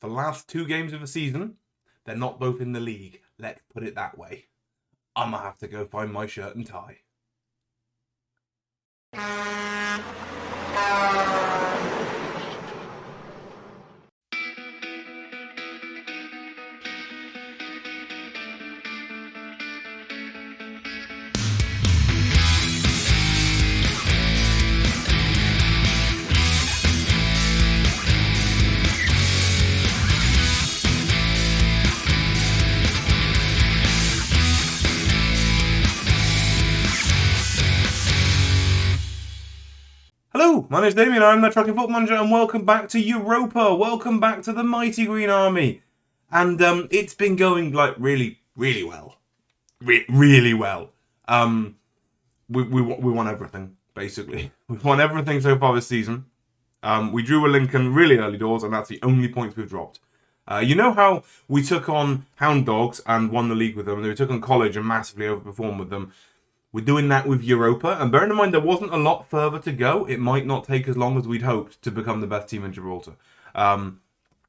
the last 2 games of the season, they're not both in the league. Let's put it that way. I'm going to have to go find my shirt and tie. Hello, my name's Damien, I'm the Trucking Football Manager, and welcome back to Europa. Welcome back to the mighty Green Army. And it's been going like really well. Really well. We won everything, basically. We've won everything so far this season. We drew a Lincoln really early doors, and that's the only points we've dropped. You know how we took on Hound Dogs and won the league with them, and we took on College and massively overperformed with them. We're doing that with Europa, and bearing in mind there wasn't a lot further to go, it might not take as long as we'd hoped to become the best team in Gibraltar. I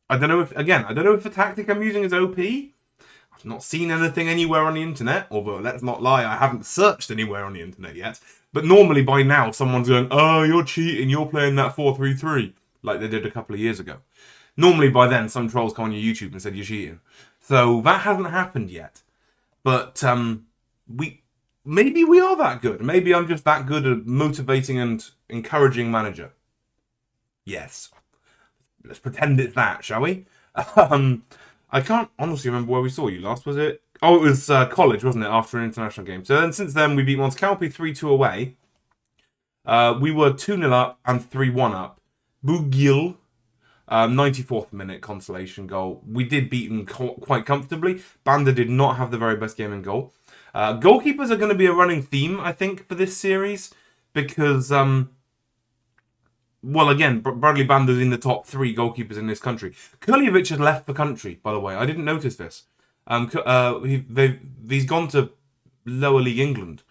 don't know if the tactic I'm using is OP. I've not seen anything anywhere on the internet, although let's not lie, I haven't searched anywhere on the internet yet. But normally by now someone's going, oh, you're cheating, you're playing that 4-3-3, like they did a couple of years ago. Normally by then some trolls come on your YouTube and said you're cheating. So that hasn't happened yet. But maybe we are that good. Maybe I'm just that good at motivating and encouraging manager. Yes. Let's pretend it's that, shall we? I can't honestly remember where we saw you last. Was it? Oh, it was College, wasn't it? After an international game. So then, since then, we beat Montecalpe 3-2 away. We were 2-0 up and 3-1 up. Bugil, 94th minute consolation goal. We did beat them quite comfortably. Banda did not have the very best game in goal. Goalkeepers are going to be a running theme, I think, for this series. Because, again, Bradley Banda's in the top 3 goalkeepers in this country. Kurljevic has left the country, by the way. I didn't notice this. He's gone to lower league England.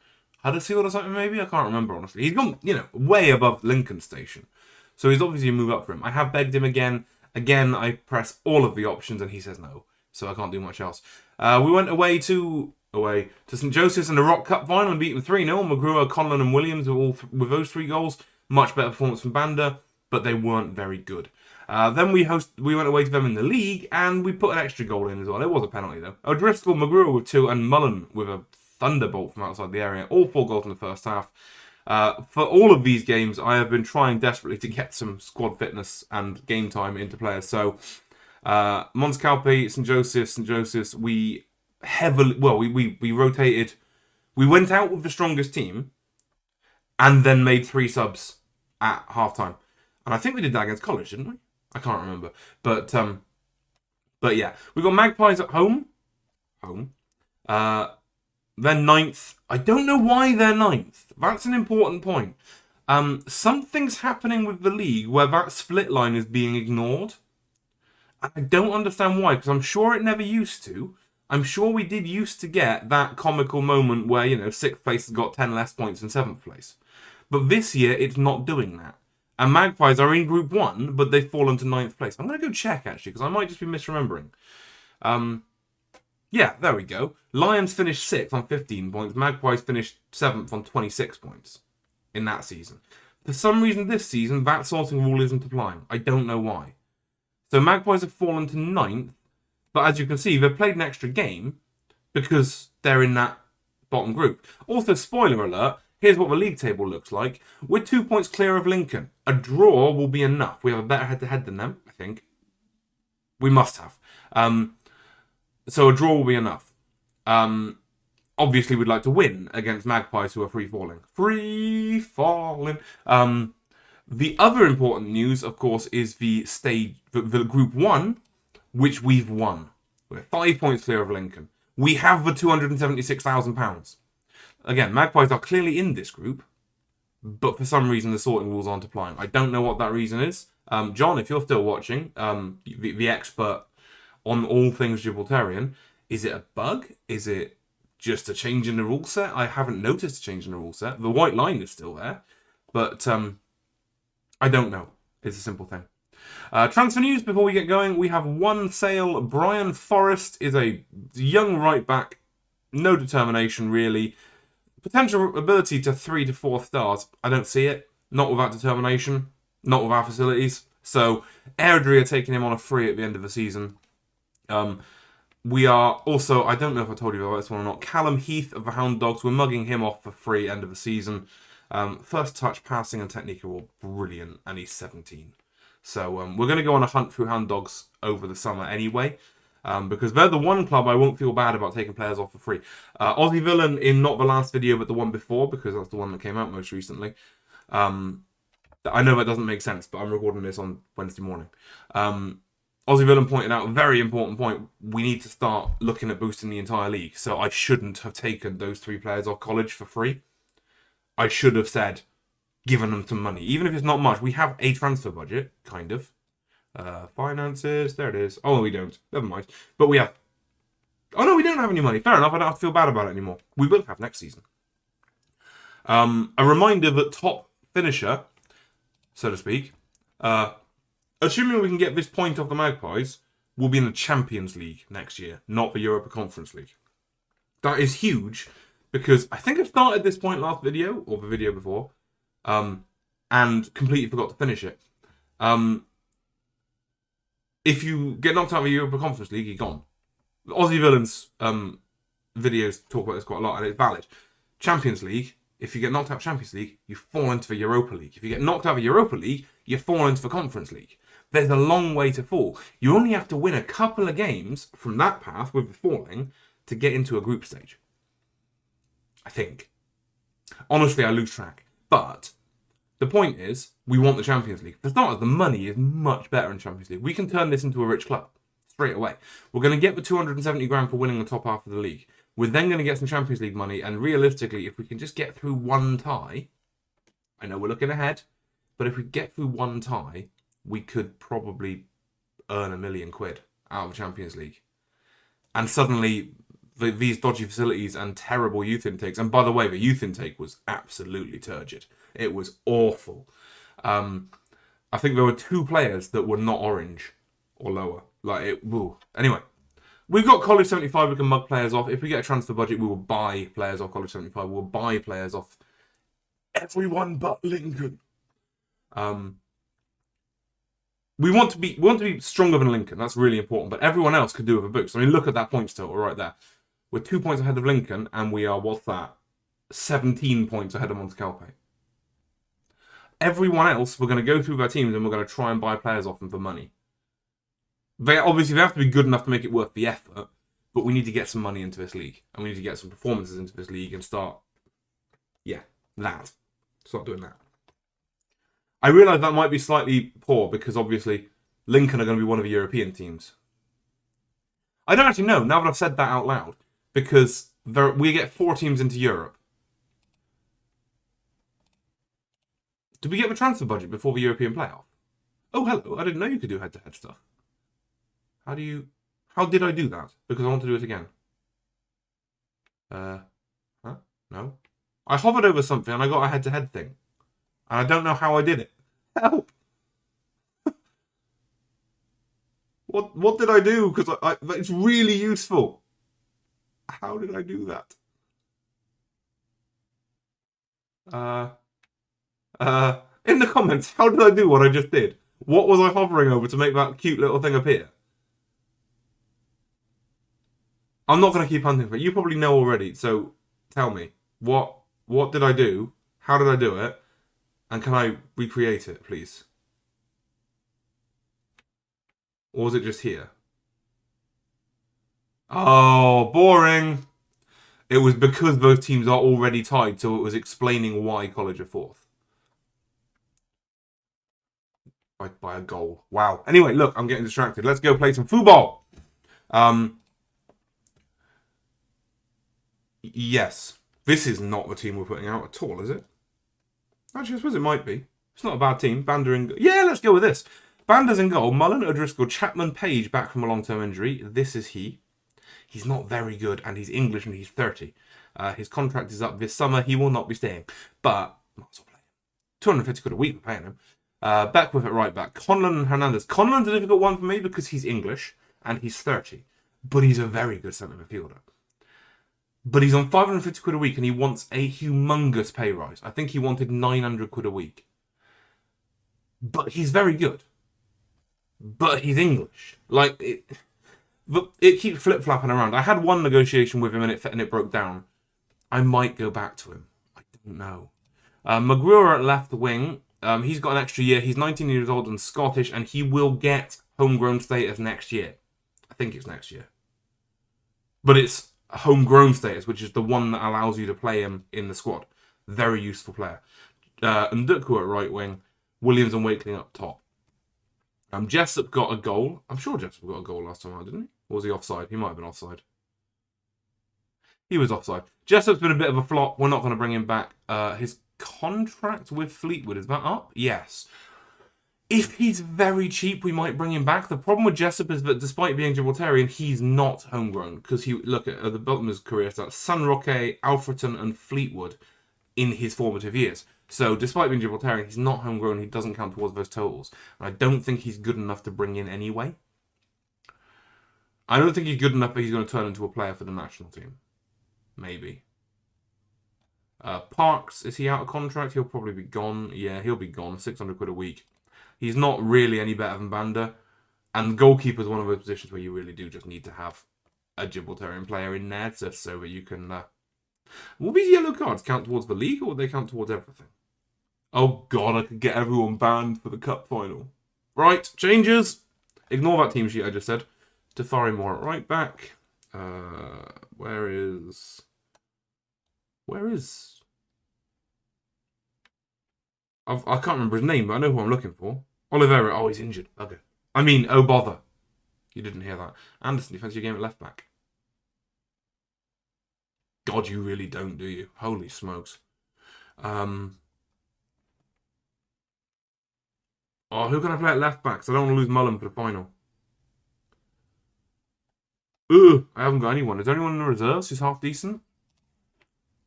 Huddersfield or something, maybe? I can't remember, honestly. He's gone, way above Lincoln Station. So he's obviously a move up for him. I have begged him again. Again, I press all of the options and he says no. So I can't do much else. We went away to St. Joseph's in the Rock Cup final and beat them 3-0. Magruder, Conlon and Williams with those 3 goals. Much better performance from Banda, but they weren't very good. Then we went away to them in the league and we put an extra goal in as well. It was a penalty though. O'Driscoll, Magruder with 2 and Mullen with a thunderbolt from outside the area. All 4 goals in the first half. For all of these games, I have been trying desperately to get some squad fitness and game time into players. So, Montecalpe, St. Joseph's, we rotated. We went out with the strongest team and then made 3 subs at half-time. And I think we did that against College, didn't we? I can't remember. But yeah. We've got Magpies at home. They're 9th. I don't know why they're 9th. That's an important point. Something's happening with the league where that split line is being ignored. And I don't understand why, because I'm sure it never used to. I'm sure we did used to get that comical moment where, 6th place has got 10 less points than 7th place. But this year, it's not doing that. And Magpies are in Group 1, but they've fallen to 9th place. I'm going to go check, actually, because I might just be misremembering. Yeah, there we go. Lions finished 6th on 15 points. Magpies finished 7th on 26 points in that season. For some reason this season, that sorting rule isn't applying. I don't know why. So Magpies have fallen to 9th, but as you can see, they've played an extra game because they're in that bottom group. Also, spoiler alert, here's what the league table looks like. We're 2 points clear of Lincoln. A draw will be enough. We have a better head-to-head than them, I think. We must have. So a draw will be enough. Obviously, we'd like to win against Magpies, who are free-falling. Free-falling. The other important news, of course, is the Group 1, which we've won. We're 5 points clear of Lincoln. We have the £276,000. Again, Magpies are clearly in this group, but for some reason the sorting rules aren't applying. I don't know what that reason is. John, if you're still watching, the expert on all things Gibraltarian, is it a bug? Is it just a change in the rule set? I haven't noticed a change in the rule set. The white line is still there, but I don't know. It's a simple thing. Transfer news before we get going. We have one sale. Brian Forrest is a young right back. No determination, really. Potential ability to 3 to 4 stars. I don't see it. Not without determination. Not with our facilities. So, Airdrie are taking him on a free at the end of the season. We are also, I don't know if I told you about this one or not, Callum Heath of the Hound Dogs. We're mugging him off for free end of the season. First touch, passing, and technique are all brilliant, and he's 17. So we're going to go on a hunt through Hound Dogs over the summer anyway, because they're the one club I won't feel bad about taking players off for free. Aussie Villain in not the last video, but the one before, because that's the one that came out most recently. I know that doesn't make sense, but I'm recording this on Wednesday morning. Aussie Villain pointed out a very important point. We need to start looking at boosting the entire league. So I shouldn't have taken those 3 players off college for free. I should have said, given them some money. Even if it's not much, we have a transfer budget, kind of. Finances, there it is. Oh, we don't. Never mind. But we have... Oh, no, we don't have any money. Fair enough, I don't have to feel bad about it anymore. We will have next season. A reminder that top finisher, so to speak, assuming we can get this point off the Magpies, we'll be in the Champions League next year, not the Europa Conference League. That is huge, because I think I started this point last video, or the video before, and completely forgot to finish it. If you get knocked out of the Europa Conference League, you're gone. The Aussie Villains videos talk about this quite a lot, and it's valid. Champions League, if you get knocked out of Champions League, you fall into the Europa League. If you get knocked out of the Europa League, you fall into the Conference League. There's a long way to fall. You only have to win a couple of games from that path with the falling to get into a group stage. I think. Honestly, I lose track. But the point is, we want the Champions League. For starters, the money is much better in Champions League. We can turn this into a rich club straight away. We're going to get the 270 grand for winning the top half of the league. We're then going to get some Champions League money, and realistically, if we can just get through one tie, I know we're looking ahead, but if we get through one tie, we could probably earn £1 million out of the Champions League. And suddenly, these dodgy facilities and terrible youth intakes, and by the way, the youth intake was absolutely turgid. It was awful. I think there were 2 players that were not orange or lower. Anyway, we've got College 75 we can mug players off. If we get a transfer budget, we will buy players off College 75. We'll buy players off everyone but Lincoln. We want to be stronger than Lincoln. That's really important. But everyone else could do with a boost. I mean, look at that points total right there. We're 2 points ahead of Lincoln, and we are, 17 points ahead of Montecalpe. Everyone else, we're going to go through their teams and we're going to try and buy players off them for money. They have to be good enough to make it worth the effort, but we need to get some money into this league. And we need to get some performances into this league and start doing that. I realise that might be slightly poor because obviously Lincoln are going to be one of the European teams. I don't actually know, now that I've said that out loud, because we get 4 teams into Europe. Did we get the transfer budget before the European playoff? Oh, hello, I didn't know you could do head-to-head stuff. How did I do that? Because I want to do it again. No. I hovered over something and I got a head-to-head thing. And I don't know how I did it. Help! What did I do? Because it's really useful. How did I do that? In the comments, how did I do what I just did? What was I hovering over to make that cute little thing appear? I'm not going to keep hunting for it. You probably know already, so tell me. What did I do? How did I do it? And can I recreate it, please? Or was it just here? Oh, boring. It was because both teams are already tied, so it was explaining why College are 4th. By a goal. Wow. Anyway, look, I'm getting distracted. Let's go play some football. Yes. This is not the team we're putting out at all, is it? Actually, I suppose it might be. It's not a bad team. Banda in... Yeah, let's go with this. Banda's in goal. Mullen, O'Driscoll, Chapman, Page back from a long-term injury. This is he. He's not very good, and he's English, and he's 30. His contract is up this summer. He will not be staying. But, might as well play him. 250 quid a week, we're paying him. Beckwith at right back. Conlon and Hernandez. Conlon's a difficult one for me because he's English and he's 30. But he's a very good centre midfielder. But he's on 550 quid a week and he wants a humongous pay rise. I think he wanted 900 quid a week. But he's very good. But he's English. Like, it keeps flip-flopping around. I had one negotiation with him and it broke down. I might go back to him. I don't know. McGruer at left wing. He's got an extra year. He's 19 years old and Scottish, and he will get homegrown status next year. I think it's next year. But it's homegrown status, which is the one that allows you to play him in the squad. Very useful player. Ndukwu at right wing. Williams and Wakeling up top. Jessup got a goal. I'm sure Jessup got a goal last time out, didn't he? Or was he offside? He might have been offside. He was offside. Jessup's been a bit of a flop. We're not going to bring him back. His contract with Fleetwood, is that up? Yes. If he's very cheap, we might bring him back. The problem with Jessup is that despite being Gibraltarian, he's not homegrown. Because look at the bottom of his career stats. San Roque, Alfreton and Fleetwood in his formative years. So despite being Gibraltarian, he's not homegrown. He doesn't count towards those totals. And I don't think he's good enough to bring in anyway. I don't think he's good enough that he's going to turn into a player for the national team. Maybe. Parks, is he out of contract? He'll probably be gone. Yeah, he'll be gone. 600 quid a week. He's not really any better than Banda. And goalkeeper is one of those positions where you really do just need to have a Gibraltarian player in there just so that you can... Will these yellow cards count towards the league or will they count towards everything? Oh god, I could get everyone banned for the cup final. Right, changes. Ignore that team sheet I just said. Tafari Moore at right back. Where is... I can't remember his name, but I know who I'm looking for. Oliveira. Oh, he's injured. Okay. I mean, oh bother. You didn't hear that. Anderson, you fancy your game at left back? God, you really don't, do you? Holy smokes. Oh, who can I play at left back? So I don't want to lose Mullen for the final. Ugh, I haven't got anyone. Is there anyone in the reserves who's half decent?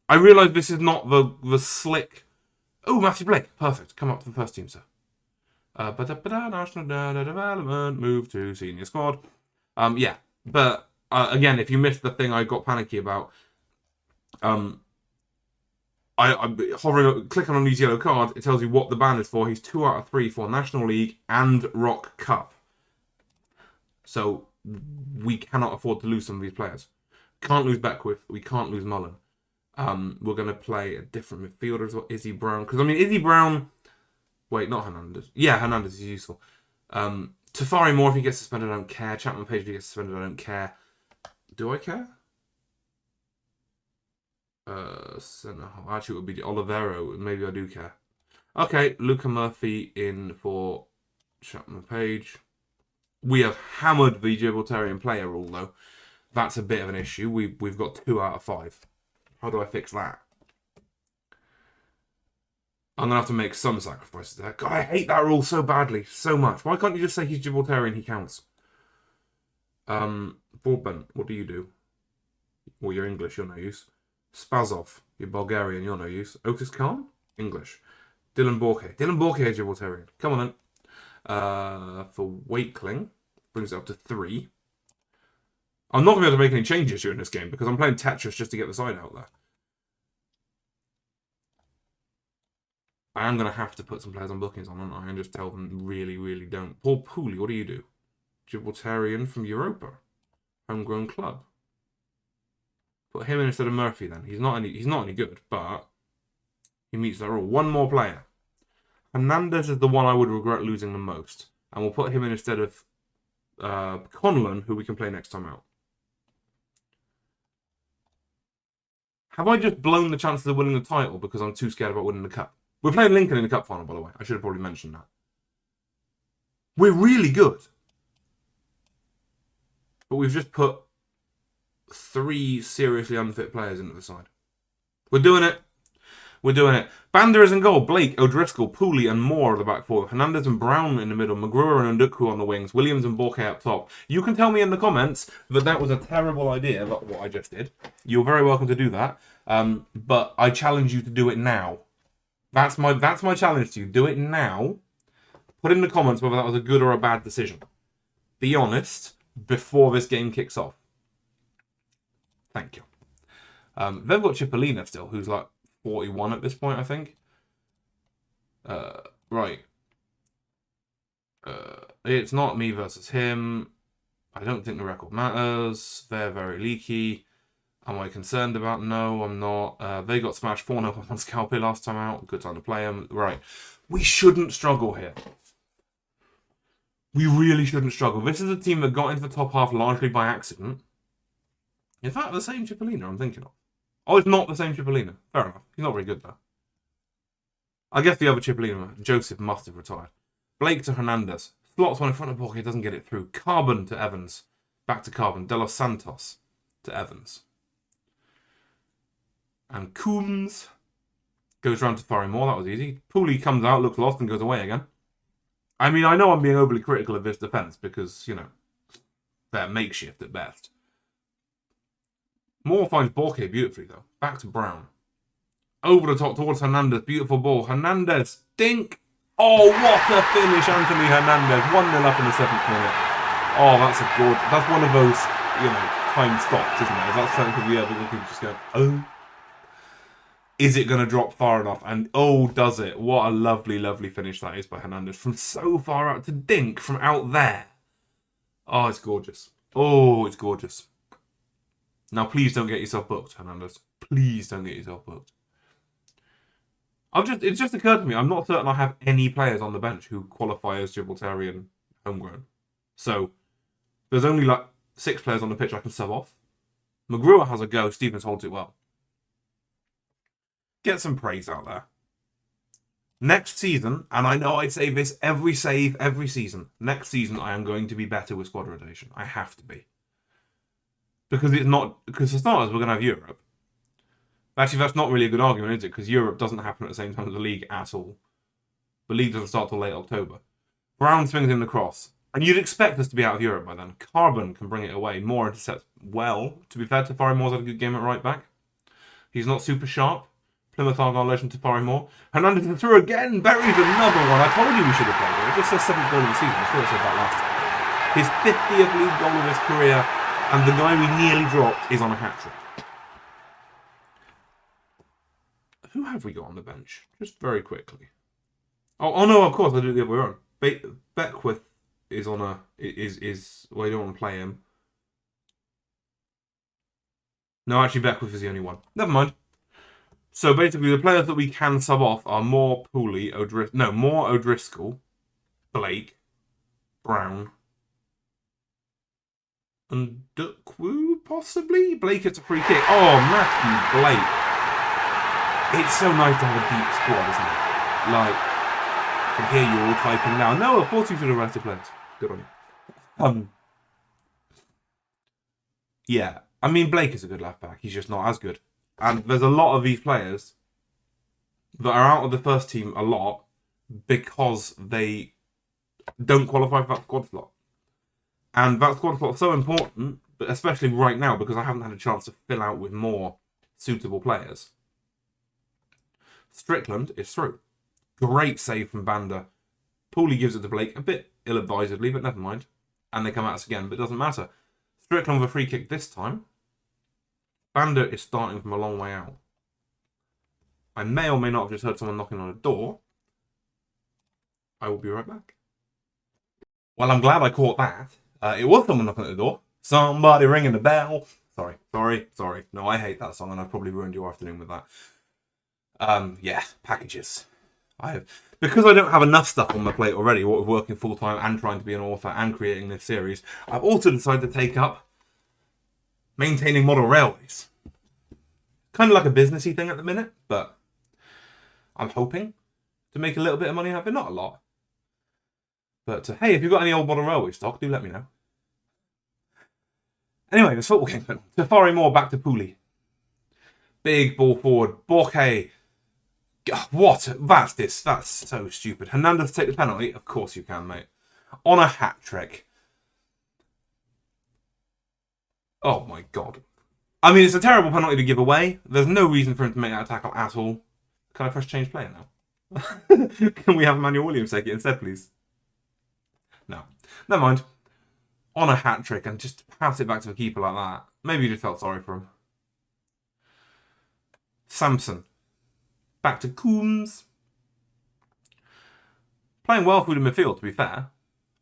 I realise this is not the slick... Oh, Matthew Blake. Perfect. Come up to the first team, sir. National development. Move to senior squad. Yeah. But, again, if you missed the thing I got panicky about, I'm hovering, clicking on these yellow cards, it tells you what the ban is for. He's 2 out of 3 for National League and Rock Cup. So, we cannot afford to lose some of these players. Can't lose Beckwith. We can't lose Mullen. We're going to play a different midfielder as well, Izzy Brown. Because, I mean, Izzy Brown... Wait, not Hernandez. Yeah, Hernandez is useful. Tafari Moore, if he gets suspended, I don't care. Chapman Page, if he gets suspended, I don't care. Do I care? Actually, it would be Olivero. Maybe I do care. Okay, Luca Murphy in for Chapman Page. We have hammered the Gibraltarian player rule, though. That's a bit of an issue. We've got 2 out of 5. How do I fix that? I'm going to have to make some sacrifices there. God, I hate that rule so badly. So much. Why can't you just say he's Gibraltarian, he counts? Broadbent, what do you do? Well, you're English, you're no use. Spazov, you're Bulgarian, you're no use. Otis Khan? English. Dylan Borke. Dylan Borke, Gibraltarian. Come on then. For Wakeling, brings it up to 3. I'm not going to be able to make any changes during this game because I'm playing Tetris just to get the side out there. I am going to have to put some players on bookings on, aren't I? And just tell them really, really don't. Paul Pooley, what do you do? Gibraltarian from Europa. Homegrown club. Put him in instead of Murphy then. He's not any good, but he meets that rule. One more player. Hernandez is the one I would regret losing the most. And we'll put him in instead of Conlon, who we can play next time out. Have I just blown the chances of winning the title because I'm too scared about winning the cup? We're playing Lincoln in the cup final, by the way. I should have probably mentioned that. We're really good. But we've just put 3 seriously unfit players into the side. We're doing it. We're doing it. Banda is in goal. Blake, O'Driscoll, Pooley and Moore are the back four. Hernandez and Brown in the middle. McGruer and Ndukwu on the wings. Williams and Borke up top. You can tell me in the comments that was a terrible idea, about what I just did. You're very welcome to do that. But I challenge you to do it now. That's my challenge to you. Do it now. Put in the comments whether that was a good or a bad decision. Be honest before this game kicks off. Thank you. They've got Cipollina still, who's like 41 at this point, I think. Right. It's not me versus him. I don't think the record matters. They're very leaky. Am I concerned about? No, I'm not. They got smashed 4-0 on Scalpe last time out. Good time to play them. Right. We shouldn't struggle here. We really shouldn't struggle. This is a team that got into the top half largely by accident. In fact, the same Cipollina I'm thinking of. Oh, it's not the same Cipollina. Fair enough. He's not very good, though. I guess the other Cipollina, Joseph, must have retired. Blake to Hernandez. Slots one in front of Borja, doesn't get it through. Carbon to Evans. Back to Carbon. De Los Santos to Evans. And Coombs goes round to Farrimore. That was easy. Pooley comes out, looks lost, and goes away again. I mean, I know I'm being overly critical of this defence because, you know, they're makeshift at best. Moore finds Borja beautifully, though. Back to Brown. Over the top towards Hernandez. Beautiful ball. Hernandez. Dink. Oh, what a finish, Anthony Hernandez. 1-0 up in the 7th minute. Oh, that's a good... That's one of those, you know, time stops, isn't it? That's something the other people just go, oh. Is it going to drop far enough? And oh, does it? What a lovely, lovely finish that is by Hernandez. From so far out to dink from out there. Oh, it's gorgeous. Oh, it's gorgeous. Now, please don't get yourself booked, Hernandez. Please don't get yourself booked. It's just occurred to me, I'm not certain I have any players on the bench who qualify as Gibraltarian homegrown. So, there's only like 6 players on the pitch I can sub off. McGrewer has a go, Stevens holds it well. Get some praise out there. Next season, and I know I say this every season, next season I am going to be better with squad rotation. I have to be. Because for starters, we're going to have Europe. Actually, that's not really a good argument, is it? Because Europe doesn't happen at the same time as the league at all. The league doesn't start till late October. Brown swings in the cross. And you'd expect us to be out of Europe by then. Carbon can bring it away. Moore intercepts well. To be fair, Tafarimore's had a good game at right back. He's not super sharp. Plymouth Argyle legend Tafarimo. Hernandez is through again. Buries another one. I told you we should have played it. It just says 7th goal of the season. I'm sure I said that last time. His 50th league goal of his career. And the guy we nearly dropped is on a hat-trick. Who have we got on the bench? Just very quickly. Oh no, of course, I do it the other way around. Beckwith is on a... Well, you don't want to play him. No, actually, Beckwith is the only one. Never mind. So, basically, the players that we can sub off are Moore, Pooley, Moore, O'Driscoll, Blake, Brown, and Duckwu, possibly? Blake gets a free kick. Oh, Matthew Blake. It's so nice to have a deep squad, isn't it? Like, I can hear you all typing now. No, of course you should have rested players. Good on you. Yeah. I mean, Blake is a good left back. He's just not as good. And there's a lot of these players that are out of the first team a lot because they don't qualify for that squad slot. And that squad slot is so important, but especially right now because I haven't had a chance to fill out with more suitable players. Strickland is through. Great save from Banda. Pooley gives it to Blake a bit ill-advisedly, but never mind. And they come at us again, but it doesn't matter. Strickland with a free kick this time. Banda is starting from a long way out. I may or may not have just heard someone knocking on a door. I will be right back. Well, I'm glad I caught that. It was someone knocking at the door. Somebody ringing the bell. Sorry. No, I hate that song and I've probably ruined your afternoon with that. Yeah, packages. Because I don't have enough stuff on my plate already, what with working full-time and trying to be an author and creating this series, I've also decided to take up maintaining model railways. Kind of like a businessy thing at the minute, but I'm hoping to make a little bit of money out of it. Not a lot. But hey, if you've got any old model railway stock, do let me know. Anyway, this football game. Tafari Moore back to Pooley. Big ball forward. Borja. What? That's so stupid. Hernandez take the penalty? Of course you can, mate. On a hat-trick. Oh my god. I mean, it's a terrible penalty to give away. There's no reason for him to make that tackle at all. Can I press change player now? Can we have Emmanuel Williams take it instead, please? Never mind. On a hat-trick and just pass it back to a keeper like that. Maybe you just felt sorry for him. Samson. Back to Coombs. Playing well through the midfield, to be fair.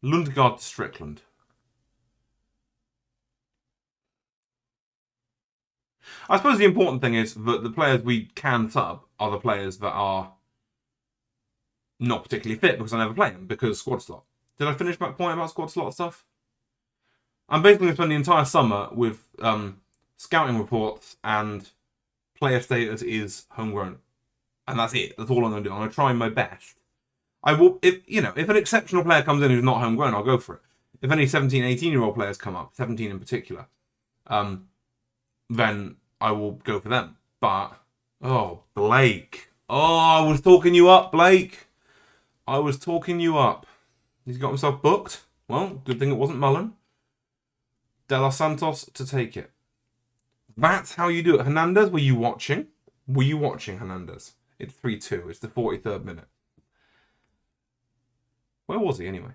Lundgaard to Strickland. I suppose the important thing is that the players we can sub are the players that are not particularly fit because I never play them because squad slot. Did I finish that point about squad slot stuff? I'm basically going to spend the entire summer with scouting reports and player status is homegrown. And that's it. That's all I'm going to do. I'm going to try my best. I will, if an exceptional player comes in who's not homegrown, I'll go for it. If any 17, 18-year-old players come up, 17 in particular, then I will go for them. But, Blake. I was talking you up, Blake. I was talking you up. He's got himself booked. Well, good thing it wasn't Mullen. De Los Santos to take it. That's how you do it. Hernandez, were you watching? Were you watching, Hernandez? It's 3-2. It's the 43rd minute. Where was he, anyway?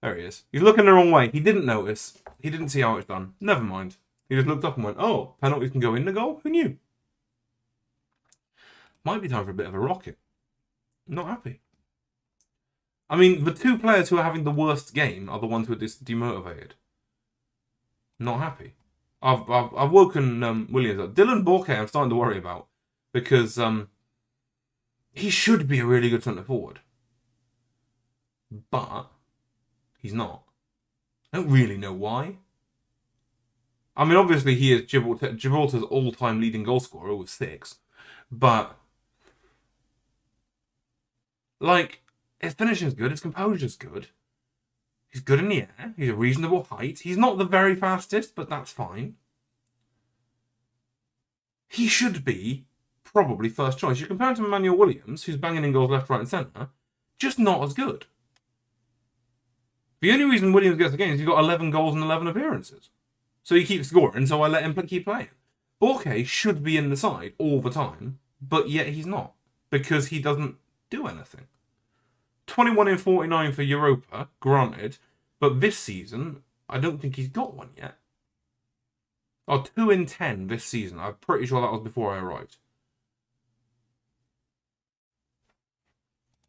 There he is. He's looking the wrong way. He didn't notice. He didn't see how it's done. Never mind. He just looked up and went, oh, penalties can go in the goal? Who knew? Might be time for a bit of a rocket. Not happy. I mean, the two players who are having the worst game are the ones who are demotivated. Not happy. I've woken Williams up. Dylan Borke I'm starting to worry about. Because he should be a really good centre forward. But he's not. I don't really know why. I mean, obviously he is Gibraltar's all-time leading goal scorer with 6. But, like, his finishing's good, his composure's good. He's good in the air, he's a reasonable height. He's not the very fastest, but that's fine. He should be probably first choice. You compare him to Emmanuel Williams, who's banging in goals left, right and centre, just not as good. The only reason Williams gets the game is he's got 11 goals and 11 appearances. So he keeps scoring, so I let him keep playing. Borke should be in the side all the time, but yet he's not. Because he doesn't do anything. 21 in 49 for Europa, granted. But this season, I don't think he's got one yet. 2 in 10 this season. I'm pretty sure that was before I arrived.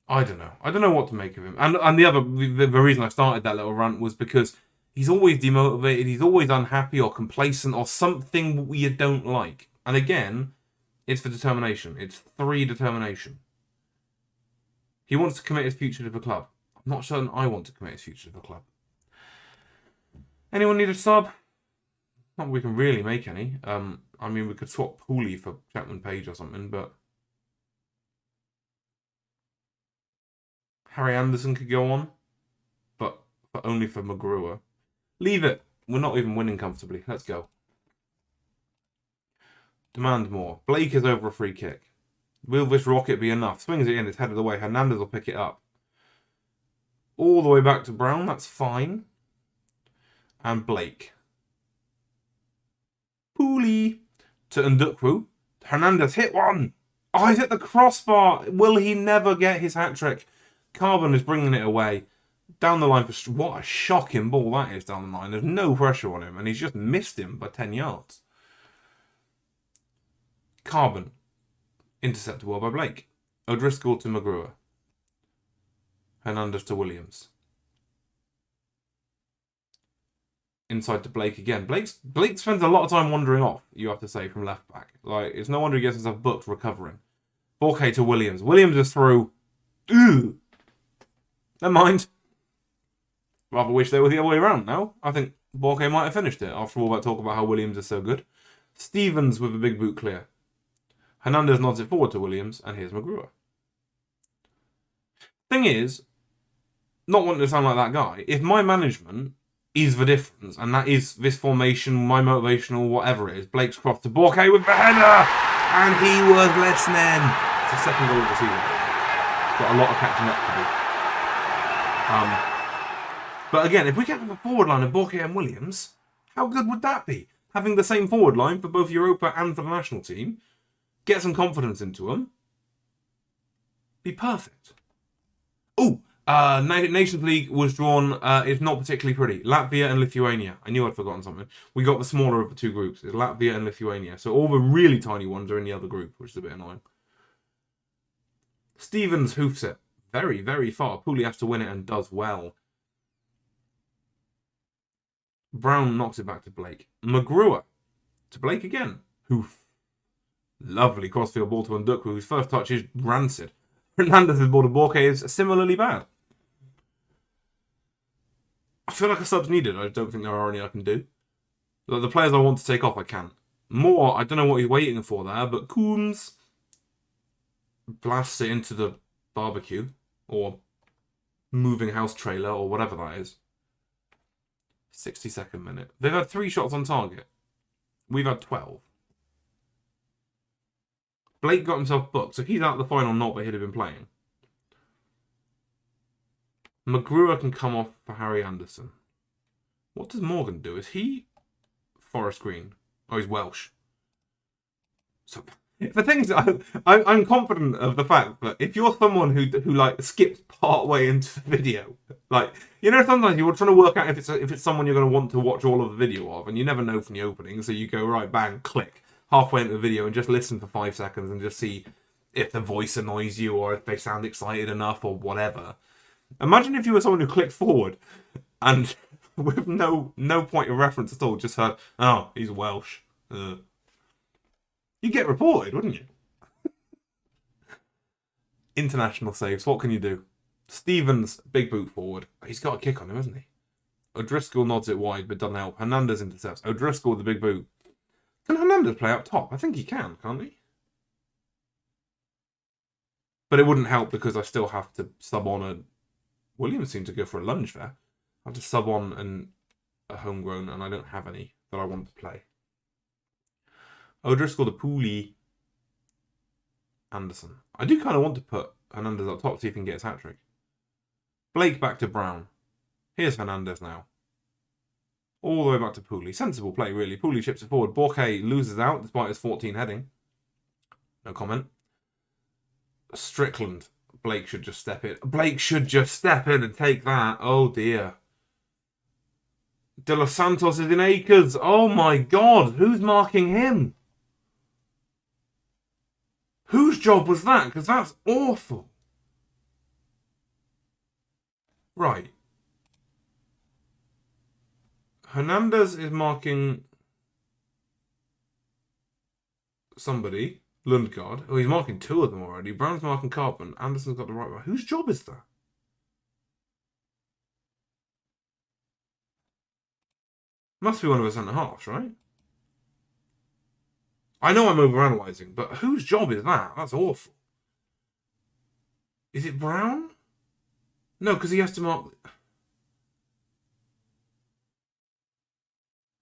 I don't know. I don't know what to make of him. And the reason I started that little rant was because he's always demotivated, he's always unhappy or complacent or something we don't like. And again, it's for determination. It's 3 determination. He wants to commit his future to the club. I'm not certain I want to commit his future to the club. Anyone need a sub? Not that we can really make any. I mean, we could swap Pooley for Chapman Page or something, but Harry Anderson could go on, but only for McGrewer. Leave it. We're not even winning comfortably. Let's go. Demand more. Blake is over a free kick. Will this rocket be enough? Swings it in. It's headed away. Hernandez will pick it up. All the way back to Brown. That's fine. And Blake. Pooley to Ndukwu. Hernandez hit one. Oh, he's hit the crossbar. Will he never get his hat-trick? Carbon is bringing it away. Down the line for... What a shocking ball that is down the line. There's no pressure on him. And he's just missed him by 10 yards. Carbon. Intercepted well by Blake. O'Driscoll to McGrewer. Hernandez to Williams. Inside to Blake again. Blake spends a lot of time wandering off, you have to say, from left back. Like, it's no wonder he gets himself booked recovering. Borke to Williams. Williams is through. Ooh. Never mind. Rather wish they were the other way around now. I think Borke might have finished it after all that talk about how Williams is so good. Stevens with a big boot clear. Hernandez nods it forward to Williams, and here's McGrewer. Thing is, not wanting to sound like that guy, if my management is the difference, and that is this formation, my motivational, whatever it is, Blake's cross to Borke with the header, and he was listening. It's the second goal of the season. Got a lot of catching up to do. But again, if we get a forward line of Borke and Williams, how good would that be? Having the same forward line for both Europa and for the national team, get some confidence into them, be perfect. Oh, Nations League was drawn. It's not particularly pretty. Latvia and Lithuania. I knew I'd forgotten something. We got the smaller of the two groups. It's Latvia and Lithuania. So all the really tiny ones are in the other group, which is a bit annoying. Stevens hoofs it very, very far. Pooley has to win it and does well. Brown knocks it back to Blake. McGrewer to Blake again. Hoof. Lovely crossfield ball to Ndukwu, whose first touch is rancid. Hernandez's ball to Borke is similarly bad. I feel like a sub's needed. I don't think there are any I can do. The players I want to take off, I can. Moore, I don't know what he's waiting for there, but Coombs blasts it into the barbecue or moving house trailer or whatever that is. 62nd minute. They've had 3 shots on target. We've had 12. Blake got himself booked, so he's out of the final not, but he'd have been playing. McGrewer can come off for Harry Anderson. What does Morgan do? Is he Forest Green? Oh, he's Welsh. So the thing is, I'm confident of the fact that if you're someone who like skips part way into the video, like, you know, sometimes you're trying to work out if it's someone you're going to want to watch all of the video of, and you never know from the opening, so you go right, bang, click halfway into the video and just listen for 5 seconds and just see if the voice annoys you or if they sound excited enough or whatever. Imagine if you were someone who clicked forward and with no point of reference at all, just heard, oh, he's Welsh. You'd get reported, wouldn't you? International saves, what can you do? Stevens, big boot forward. He's got a kick on him, hasn't he? O'Driscoll nods it wide, but doesn't help. Hernandez intercepts. O'Driscoll with the big boot. Can Hernandez play up top? I think he can, can't he? But it wouldn't help because I still have to sub on a... Williams seemed to go for a lunge there. I have to sub on a homegrown, and I don't have any that I want to play. O'Driscoll to Pooley. Anderson. I do kind of want to put Hernandez up top, see if he can get his hat-trick. Blake back to Brown. Here's Hernandez now. All the way back to Pooley. Sensible play, really. Pooley chips it forward. Borke loses out despite his 14 heading. No comment. Strickland. Blake should just step in. Blake should just step in and take that. Oh, dear. De Los Santos is in acres. Oh, my God. Who's marking him? Whose job was that? Because that's awful. Right. Hernandez is marking somebody. Lundgaard. Oh, he's marking 2 of them already. Brown's marking Carpenter. Anderson's got the right one. Whose job is that? Must be one of the centre-halves, right? I know I'm overanalyzing, but whose job is that? That's awful. Is it Brown? No, because he has to mark...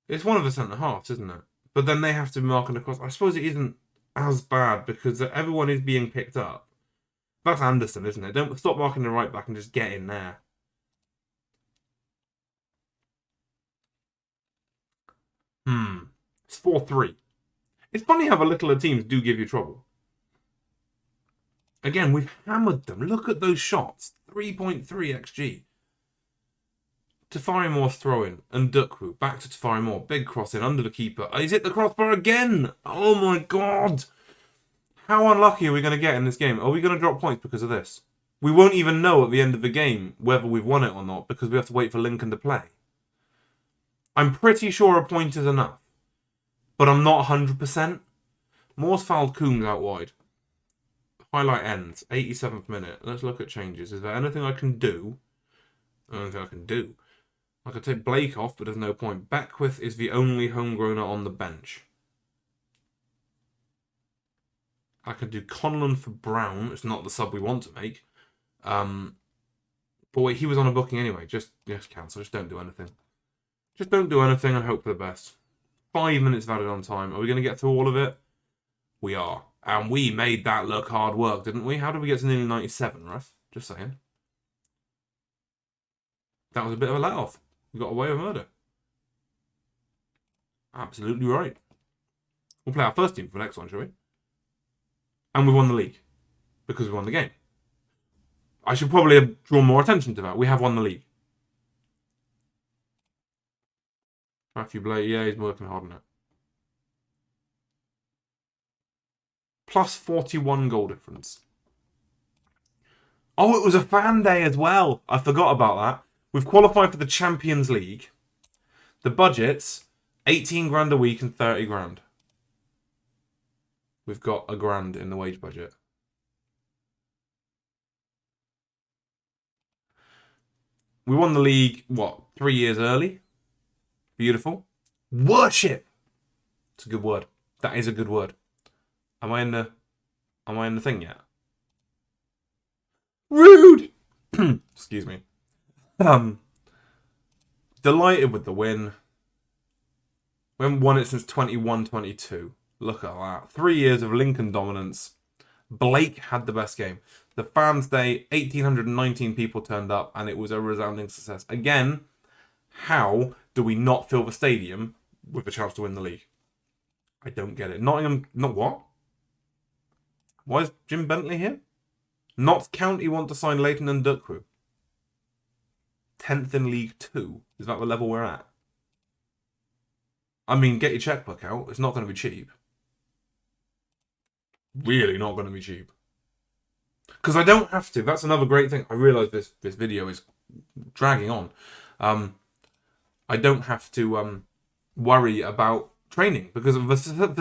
It's one of the centre-halves, isn't it? But then they have to mark it across. I suppose it isn't as bad because everyone is being picked up. That's Anderson, isn't it? Don't stop marking the right back and just get in there. It's 4-3. It's funny how the littler teams do give you trouble. Again, we've hammered them. Look at those shots. 3.3 XG. Tafari Moore's throw-in. And Ndukwu. Back to Tafari Moore. Big cross in under the keeper. He's hit the crossbar again. Oh my God. How unlucky are we going to get in this game? Are we going to drop points because of this? We won't even know at the end of the game whether we've won it or not because we have to wait for Lincoln to play. I'm pretty sure a point is enough. But I'm not 100%. Moore's fouled Coombs out wide. Highlight ends. 87th minute. Let's look at changes. Is there anything I can do? I don't think I can do. I could take Blake off, but there's no point. Beckwith is the only homegrowner on the bench. I could do Conlon for Brown. It's not the sub we want to make. But wait, he was on a booking anyway. Just cancel. Just don't do anything. Just don't do anything and hope for the best. 5 minutes of added on time. Are we going to get through all of it? We are. And we made that look hard work, didn't we? How did we get to nearly 97, Russ? Just saying. That was a bit of a let-off. We got away with murder. Absolutely right. We'll play our first team for the next one, shall we? And we won the league. Because we won the game. I should probably have drawn more attention to that. We have won the league. Matthew Blake, yeah, he's working hard on it. Plus 41 goal difference. Oh, it was a fan day as well. I forgot about that. We've qualified for the Champions League. The budget's 18 grand a week and 30 grand. We've got a grand in the wage budget. We won the league, 3 years early? Beautiful. Worship! It's a good word. That is a good word. Am I in the thing yet? Rude! Excuse me. Delighted with the win. We haven't won it since 21-22. Look at that. 3 years of Lincoln dominance. Blake had the best game. The fans' day, 1,819 people turned up, and it was a resounding success. Again, how do we not fill the stadium with a chance to win the league? I don't get it. Nottingham, not what? Why is Jim Bentley here? Notts County want to sign Leighton and Duckworth. 10th in League 2. Is that the level we're at? I mean, get your checkbook out. It's not going to be cheap. Really not going to be cheap. Because I don't have to. That's another great thing. I realise this video is dragging on. I don't have to worry about training because the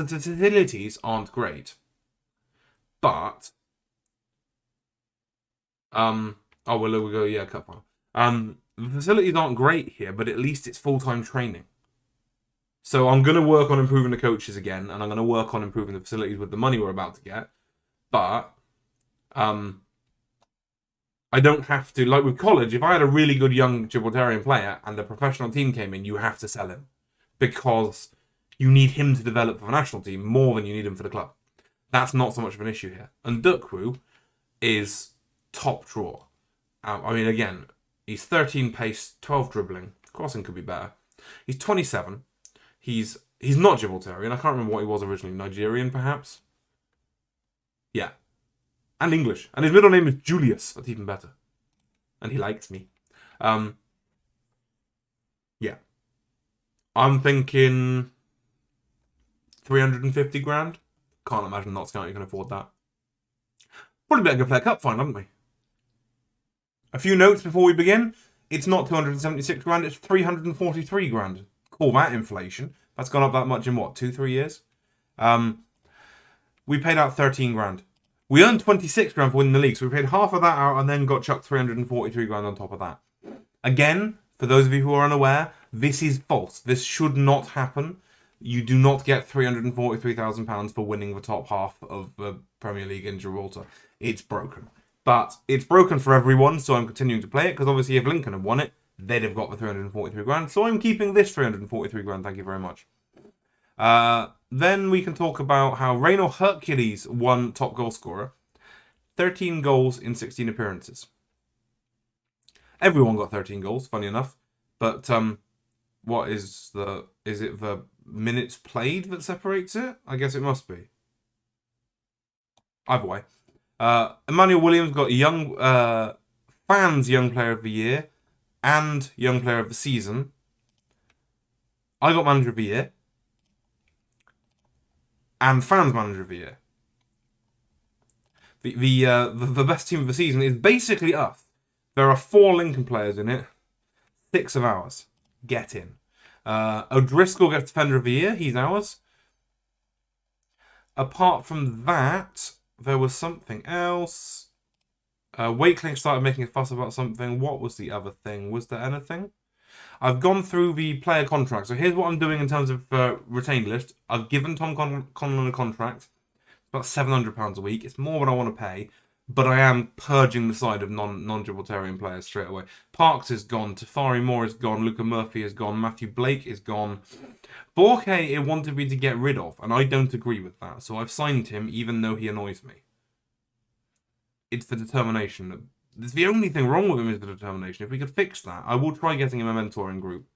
facilities aren't great. But oh well, there we go. Yeah, cup on. The facilities aren't great here, but at least it's full-time training. So I'm going to work on improving the coaches again, and I'm going to work on improving the facilities with the money we're about to get. But I don't have to, like with college, if I had a really good young Gibraltarian player and the professional team came in, you have to sell him. Because you need him to develop for the national team more than you need him for the club. That's not so much of an issue here. And Duckworth is top drawer. I mean, again, he's 13 pace, 12 dribbling. Crossing could be better. He's 27. He's not Gibraltarian. I can't remember what he was originally. Nigerian, perhaps? Yeah. And English. And his middle name is Julius. That's even better. And he likes me. Yeah. I'm thinking 350 grand. Can't imagine Notts County can afford that. Probably better go play a cup final, haven't we? A few notes before we begin. It's not 276 grand, it's 343 grand. Call that inflation. That's gone up that much in what, 2-3 years? We paid out 13 grand. We earned 26 grand for winning the league, so we paid half of that out and then got chucked 343 grand on top of that. Again, for those of you who are unaware, this is false. This should not happen. You do not get £343,000 for winning the top half of the Premier League in Gibraltar. It's broken. But it's broken for everyone, so I'm continuing to play it, because obviously if Lincoln had won it, they'd have got the 343 grand. So I'm keeping this 343 grand, thank you very much. Then we can talk about how Reino Hercules won top goal scorer. 13 goals in 16 appearances. Everyone got 13 goals, funny enough. But what is it the minutes played that separates it? I guess it must be. Either way. Emmanuel Williams got fans Young Player of the Year and Young Player of the Season. I got Manager of the Year and Fans Manager of the Year. The best team of the season is basically us. There are 4 Lincoln players in it, 6 of ours. Get in. O'Driscoll gets Defender of the Year. He's ours. Apart from that, there was something else. Wakeling started making a fuss about something. What was the other thing? Was there anything? I've gone through the player contract. So here's what I'm doing in terms of retained list. I've given Tom Conlon a contract. It's about £700 a week. It's more than I want to pay. But I am purging the side of non-Gibraltarian players straight away. Parks is gone. Tafari Moore is gone. Luca Murphy is gone. Matthew Blake is gone. Borke, it wanted me to get rid of, and I don't agree with that. So I've signed him, even though he annoys me. It's the determination. It's the only thing wrong with him is the determination. If we could fix that, I will try getting him a mentoring group.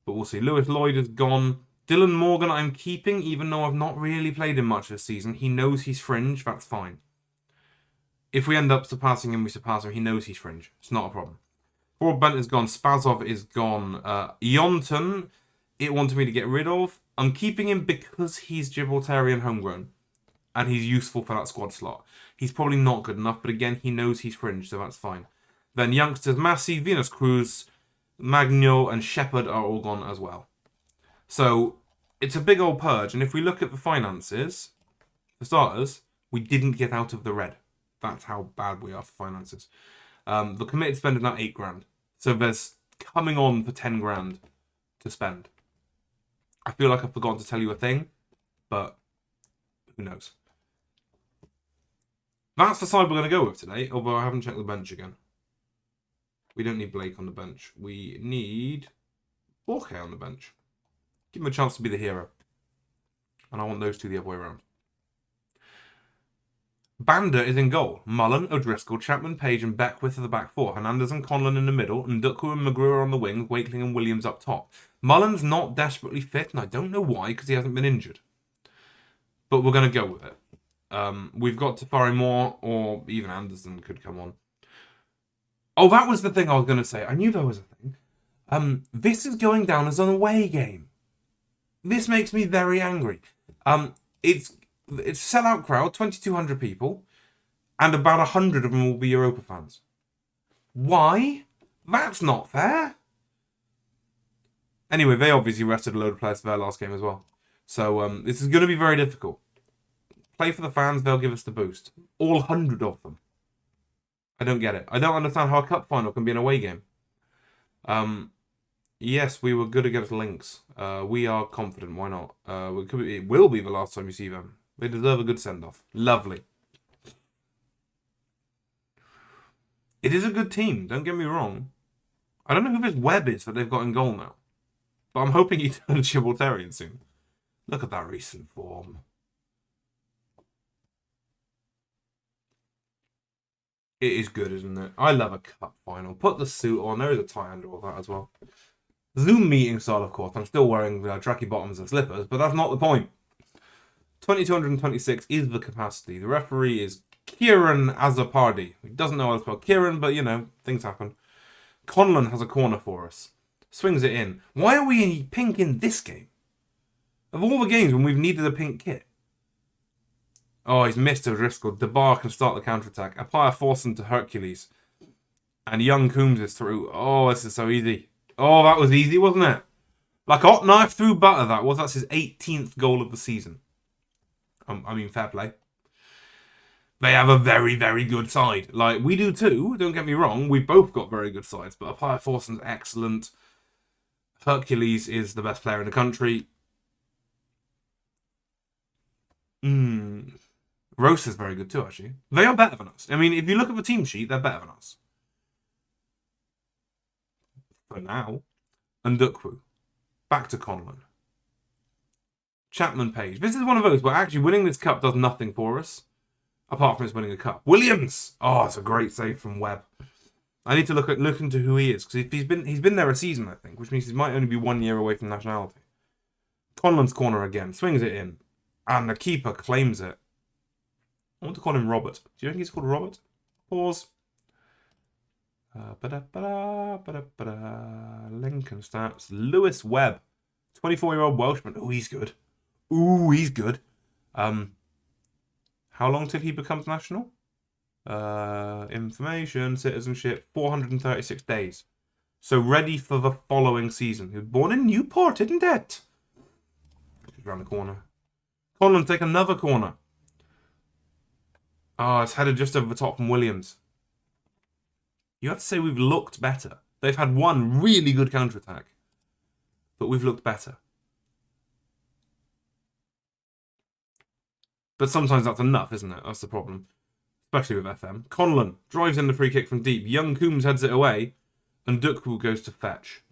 But we'll see. Lewis Lloyd is gone. Dylan Morgan I'm keeping, even though I've not really played him much this season. He knows he's fringe. That's fine. If we end up surpassing him, we surpass him. He knows he's fringe. It's not a problem. Broadbent is gone. Spazov is gone. Yonton, it wanted me to get rid of. I'm keeping him because he's Gibraltarian homegrown. And he's useful for that squad slot. He's probably not good enough, but again, he knows he's fringe, so that's fine. Then youngsters, Massey, Venus Cruz, Magno, and Shepherd are all gone as well. So, it's a big old purge, and if we look at the finances, for starters, we didn't get out of the red. That's how bad we are for finances. The committed spend is now 8 grand. So there's coming on for 10 grand to spend. I feel like I've forgotten to tell you a thing, but who knows. That's the side we're going to go with today, although I haven't checked the bench again. We don't need Blake on the bench. We need 4K on the bench. Give him a chance to be the hero. And I want those two the other way around. Banda is in goal. Mullen, O'Driscoll, Chapman, Page, and Beckwith are the back four. Hernandez and Conlon in the middle, and Duckworth and McGrew are on the wings, Wakeling and Williams up top. Mullen's not desperately fit, and I don't know why, because he hasn't been injured. But we're going to go with it. We've got Tafari Moore, or even Anderson could come on. Oh, that was the thing I was going to say. I knew there was a thing. This is going down as an away game. This makes me very angry. It's sellout crowd, 2,200 people, and about 100 of them will be Europa fans. Why? That's not fair. Anyway, they obviously rested a load of players for their last game as well. So this is going to be very difficult. Play for the fans, they'll give us the boost. All 100 of them. I don't get it. I don't understand how a cup final can be an away game. Yes, we were good against Lynx. We are confident, why not? It will be the last time you see them. They deserve a good send-off. Lovely. It is a good team, don't get me wrong. I don't know who this Webb is that they've got in goal now. But I'm hoping he turns Gibraltarian soon. Look at that recent form. It is good, isn't it? I love a cup final. Put the suit on. There is a tie under all that as well. Zoom meeting style, of course. I'm still wearing tracky bottoms and slippers, but that's not the point. 2,226 is the capacity. The referee is Kieran Azapardi. He doesn't know how to spell Kieran, but, you know, things happen. Conlon has a corner for us. Swings it in. Why are we in pink in this game? Of all the games when we've needed a pink kit. Oh, he's missed O'Driscoll. DeBar can start the counter-attack. Apply a Forsen to Hercules. And young Coombs is through. Oh, this is so easy. Oh, that was easy, wasn't it? Like a hot knife through butter, that was. That's his 18th goal of the season. I mean, fair play. They have a very, very good side. Like, we do too, don't get me wrong. We've both got very good sides. But Apply Forsen's excellent. Hercules is the best player in the country. Rose is very good too, actually. They are better than us. I mean, if you look at the team sheet, they're better than us. For now. And Duckworth. Back to Conlon. Chapman Page. This is one of those where actually winning this cup does nothing for us. Apart from us winning a cup. Williams! Oh, it's a great save from Webb. I need to look into who he is. Because he's been there a season, I think. Which means he might only be 1 year away from nationality. Conlon's corner again. Swings it in. And the keeper claims it. I want to call him Robert. Do you think he's called Robert? Pause. Lincoln stats. Lewis Webb. 24-year-old Welshman. Oh, he's good. Ooh, he's good. How long till he becomes national? Information, citizenship, 436 days. So ready for the following season. He was born in Newport, isn't it? Just around the corner. Conlon, take another corner. Oh, it's headed just over the top from Williams. You have to say we've looked better. They've had one really good counter-attack. But we've looked better. But sometimes that's enough, isn't it? That's the problem. Especially with FM. Conlon drives in the free kick from deep. Young Coombs heads it away. And Duckworth goes to fetch.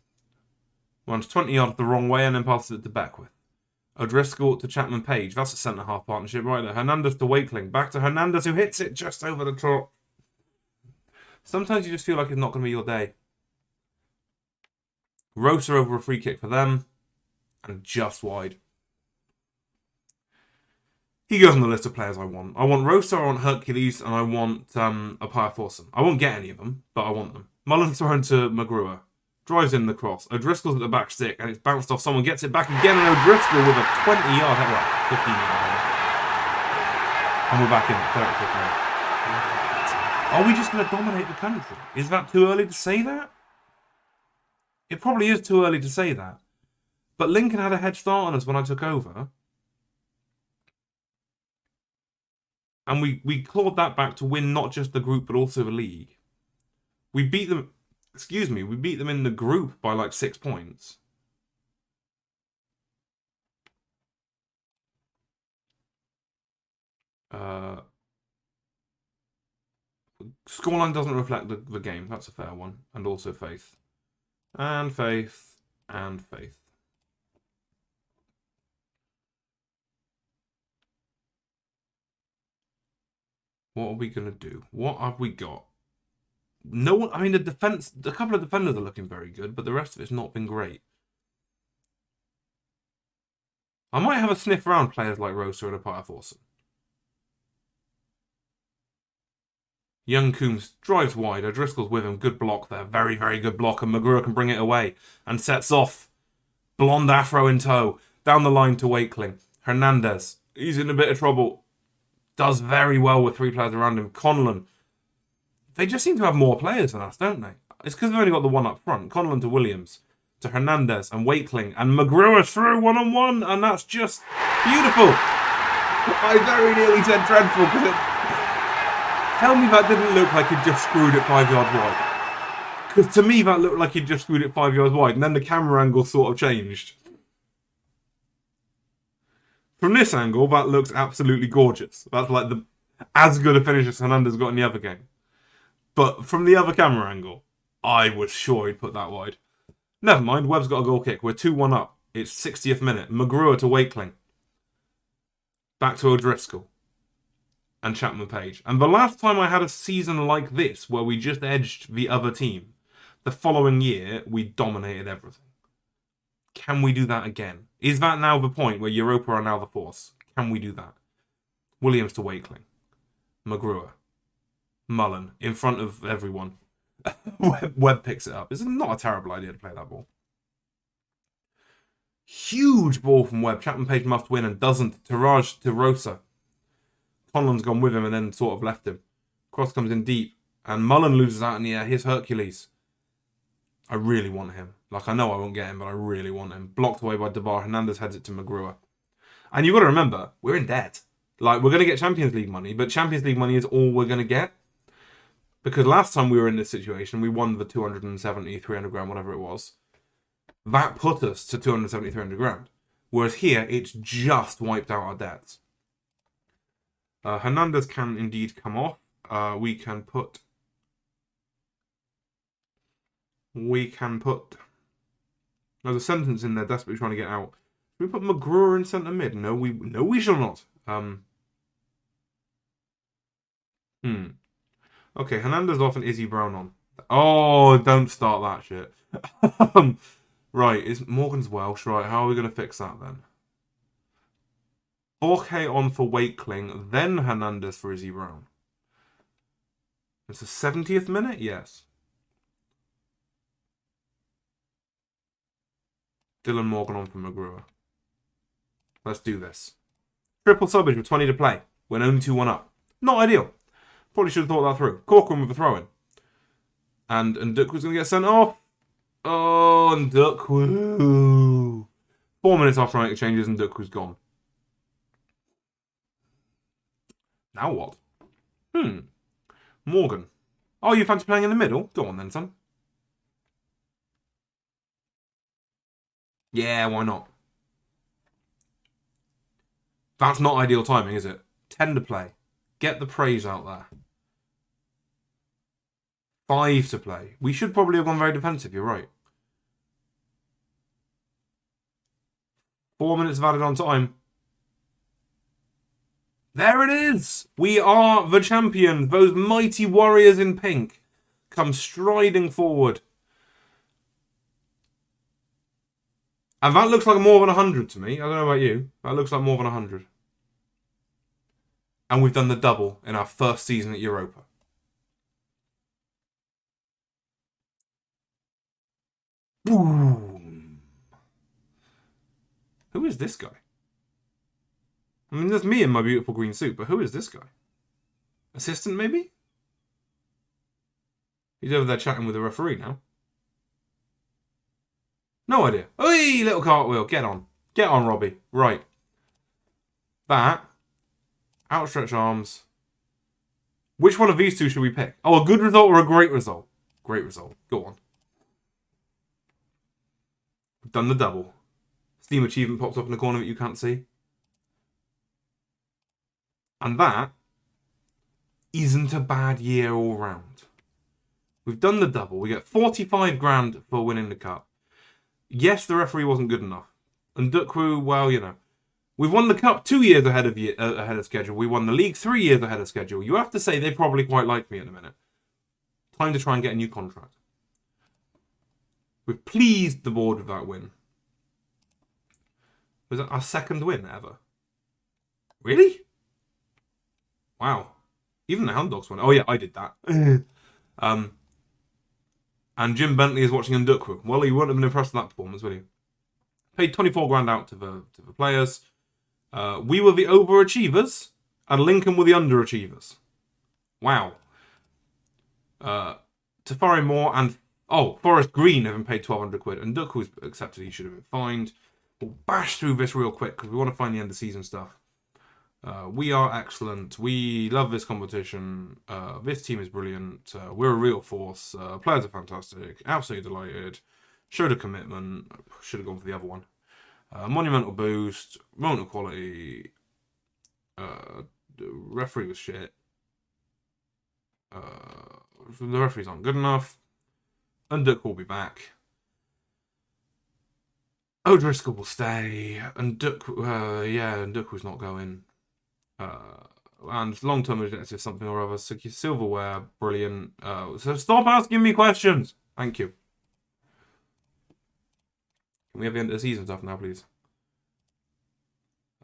Runs 20 yards the wrong way and then passes it to Beckwith. O'Driscoll to Chapman Page. That's a centre-half partnership right there. Hernandez to Wakeling. Back to Hernandez who hits it just over the top. Sometimes you just feel like it's not going to be your day. Rosa over a free kick for them. And just wide. He goes on the list of players I want. I want Rosa, I want Hercules, and I want a powerhouses. I won't get any of them, but I want them. Mullen's thrown to McGruer. Drives in the cross. O'Driscoll's at the back stick, and it's bounced off someone, gets it back again, and O'Driscoll with a 20-yard header. 15-yard header. And we're back in it. 30th minute. Are we just going to dominate the country? Is that too early to say that? It probably is too early to say that. But Lincoln had a head start on us when I took over. And we clawed that back to win not just the group, but also the league. We beat them... we beat them in the group by like 6 points. Scoreline doesn't reflect the game. That's a fair one. And also faith. And faith. And faith. What are we going to do? What have we got? No one, I mean, the defense, a couple of defenders are looking very good, but the rest of it's not been great. I might have a sniff around players like Rosa and a powerhouses. Young Coombs drives wide. O'Driscoll's with him. Good block there. Very, very good block. And McGruer can bring it away. And sets off. Blonde afro in tow. Down the line to Wakeling. Hernandez. He's in a bit of trouble. Does very well with 3 players around him. Conlon. They just seem to have more players than us, don't they? It's because they've only got the one up front. Conlon to Williams. To Hernandez and Wakeling. And McGruer through 1-on-1. And that's just beautiful. I very nearly said dreadful because it... Tell me that didn't look like he'd just screwed it 5 yards wide. Because to me that looked like he'd just screwed it 5 yards wide. And then the camera angle sort of changed. From this angle, that looks absolutely gorgeous. That's like the as good a finish as Hernandez got in the other game. But from the other camera angle, I was sure he'd put that wide. Never mind, Webb's got a goal kick. We're 2-1 up. It's 60th minute. McGruer to Wakeling. Back to O'Driscoll. And Chapman Page. And the last time I had a season like this, where we just edged the other team, the following year, we dominated everything. Can we do that again? Is that now the point where Europa are now the force? Can we do that? Williams to Wakeling. McGruer. Mullen. In front of everyone. Webb picks it up. It's not a terrible idea to play that ball. Huge ball from Webb. Chapman Page must win and doesn't. Taraj to Rosa. Conlon's gone with him and then sort of left him. Cross comes in deep. And Mullen loses out in the air. Here's Hercules. I really want him. Like, I know I won't get him, but I really want him. Blocked away by Debar. Hernandez heads it to McGruer. And you've got to remember, we're in debt. Like, we're going to get Champions League money, but Champions League money is all we're going to get. Because last time we were in this situation, we won the 270, 300 grand, whatever it was. That put us to 270, 300 grand. Whereas here, it's just wiped out our debts. Hernandez can indeed come off. We can put... There's a sentence in there desperately trying to get out. Should we put McGruer in centre mid? No, we shall not. Okay, Hernandez off and Izzy Brown on. Oh, don't start that shit. Right, is Morgan's Welsh, right? How are we going to fix that then? Borge on for Wakeling, then Hernandez for Izzy Brown. It's the 70th minute? Yes. Dylan Morgan on for McGruer. Let's do this. Triple subbage with 20 to play. We're only 2-1 up. Not ideal. Probably should have thought that through. Corcoran with a throw-in. And Ndukwa's going to get sent off. Oh, Ndukwa. 4 minutes after making changes, and Ndukwa's gone. Now what? Morgan. Oh, you fancy playing in the middle? Go on then, son. Yeah, why not? That's not ideal timing, is it? 10 to play. Get the praise out there. 5 to play. We should probably have gone very defensive, you're right. 4 minutes of added on time. There it is! We are the champions. Those mighty warriors in pink come striding forward. And that looks like more than 100 to me. I don't know about you. That looks like more than 100. And we've done the double in our first season at Europa. Boom. Who is this guy? I mean, there's me in my beautiful green suit, but who is this guy? Assistant, maybe? He's over there chatting with the referee now. No idea. Oi, little cartwheel. Get on. Get on, Robbie. Right. That. Outstretched arms. Which one of these two should we pick? Oh, a good result or a great result? Great result. Go on. We've done the double. Steam achievement pops up in the corner that you can't see. And that isn't a bad year all round. We've done the double. We get 45 grand for winning the cup. Yes, the referee wasn't good enough. And Dukwu, well, you know. We've won the cup 2 years ahead of schedule. We won the league 3 years ahead of schedule. You have to say they probably quite like me in a minute. Time to try and get a new contract. We've pleased the board with that win. Was that our second win ever? Really? Wow. Even the Hound Dogs won. Oh yeah, I did that. And Jim Bentley is watching Ndukwu. Well, he wouldn't have been impressed with that performance, would he? Paid 24 grand out to the players. We were the overachievers, and Lincoln were the underachievers. Wow. Tafari Moore and Forest Green have been paid 1,200 quid, and Ndukwu's accepted he should have been fined. We'll bash through this real quick because we want to find the end of season stuff. We are excellent. We love this competition. This team is brilliant. We're a real force. Players are fantastic. Absolutely delighted. Showed a commitment. Should have gone for the other one. Monumental boost. Moment of quality. The referee was shit. The referees aren't good enough. And Duck will be back. O'Driscoll will stay. And Duck, and Duck was not going. And long-term objective something or other. Silverware, brilliant. So stop asking me questions. Thank you. Can we have the end of the season stuff now, please?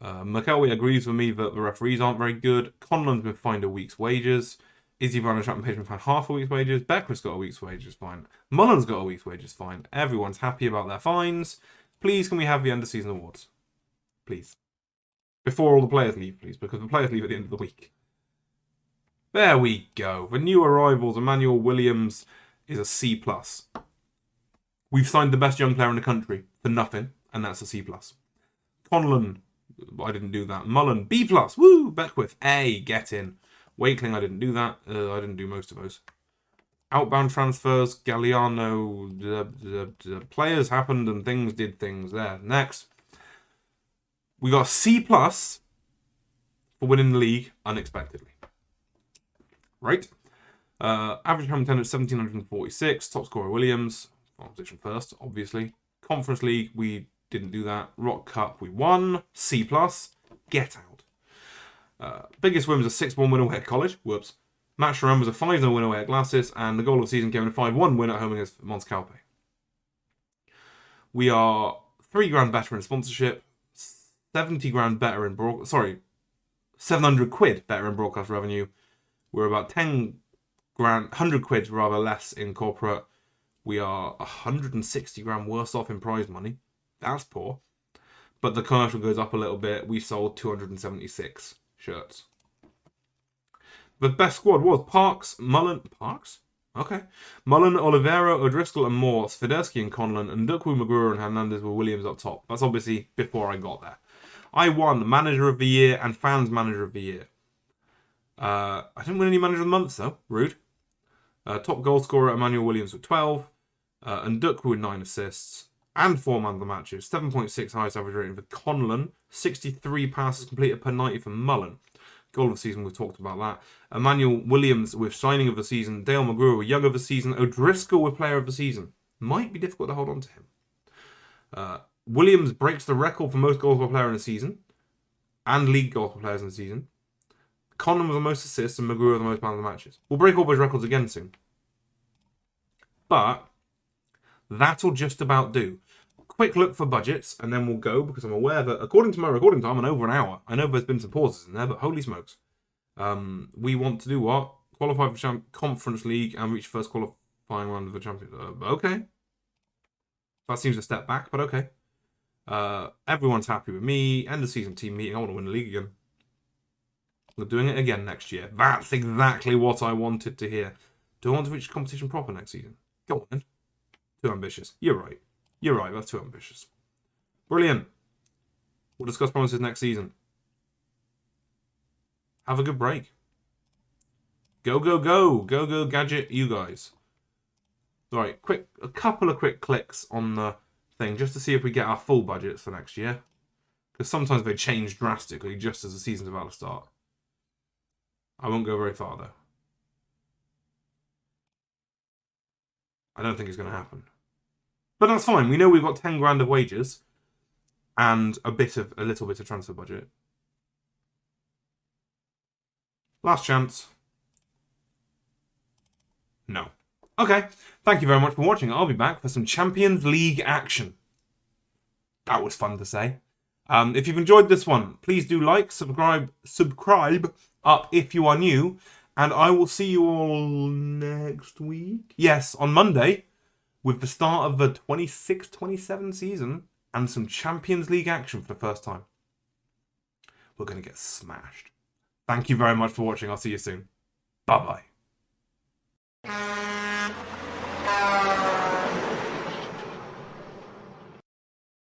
McElwee agrees with me that the referees aren't very good. Conlon's been fined a week's wages. Izzy Brown and Chapman Page been fined half a week's wages. Beckwith's got a week's wages fine. Mullen's got a week's wages fine. Everyone's happy about their fines. Please, can we have the end of season awards? Please. Before all the players leave, please, because the players leave at the end of the week. There we go. The new arrivals, Emmanuel Williams, is a C+. We've signed the best young player in the country for nothing, and that's a C+. Conlon, I didn't do that. Mullen, B+. Woo! Beckwith, A, get in. Wakeling, I didn't do that. I didn't do most of those. Outbound transfers, Galliano, the players happened and things did things there. Next. We got a C+ for winning the league unexpectedly. Right? Average home attendance 1,746. Top scorer Williams. Position first, obviously. Conference League, we didn't do that. Rock Cup, we won. C+. Get out. Biggest win was a 6-1 win away at College. Whoops. Match run was a 5-0 win away at Glasses. And the goal of the season came in a 5-1 win at home against Mons Calpe. We are 3 grand better in sponsorship. 70 grand better in 700 quid better in broadcast revenue. We're about 10 grand, 100 quid rather less in corporate. We are 160 grand worse off in prize money. That's poor. But the commercial goes up a little bit. We sold 276 shirts. The best squad was Parks, Mullen, Okay. Mullen, Oliveira, O'Driscoll and Moore, Swiderski and Conlon, and Dukwu, Magruder and Hernandez were Williams up top. That's obviously before I got there. I won Manager of the Year and Fans Manager of the Year. I didn't win any Manager of the Month, though. Rude. Top goal scorer, Emmanuel Williams with 12. And Dukwu with 9 assists. And 4 man of the matches. 7.6 highest average rating for Conlon. 63 passes completed per 90 for Mullen. Goal of the season, we've talked about that. Emmanuel Williams with signing of the season. Dale McGrew with young of the season. O'Driscoll with player of the season. Might be difficult to hold on to him. Williams breaks the record for most goals per player in the season. And league goals per players in the season. Conlon with the most assists and McGrew with the most man of the matches. We'll break all those records again soon. But that'll just about do. Quick look for budgets, and then we'll go, because I'm aware that, according to my recording time, I'm over an hour. I know there's been some pauses in there, but holy smokes. We want to do what? Qualify for Conference League and reach first qualifying round of the Champions. Okay. That seems a step back, but okay. Everyone's happy with me. End of season team meeting. I want to win the league again. We're doing it again next year. That's exactly what I wanted to hear. Do I want to reach competition proper next season? Go on then. Too ambitious. You're right. You're right. That's too ambitious. Brilliant. We'll discuss promises next season. Have a good break. Go, go, go. Go, go, gadget, you guys. Right, a couple of quick clicks on the thing just to see if we get our full budgets for next year. Because sometimes they change drastically just as the season's about to start. I won't go very far though. I don't think it's going to happen. But that's fine. We know we've got 10 grand of wages and a little bit of transfer budget. Last chance. No. Okay. Thank you very much for watching. I'll be back for some Champions League action. That was fun to say. If you've enjoyed this one, please do like, subscribe up if you are new, and I will see you all next week. Yes, on Monday, with the start of the 26-27 season and some Champions League action for the first time. We're going to get smashed. Thank you very much for watching. I'll see you soon. Bye-bye.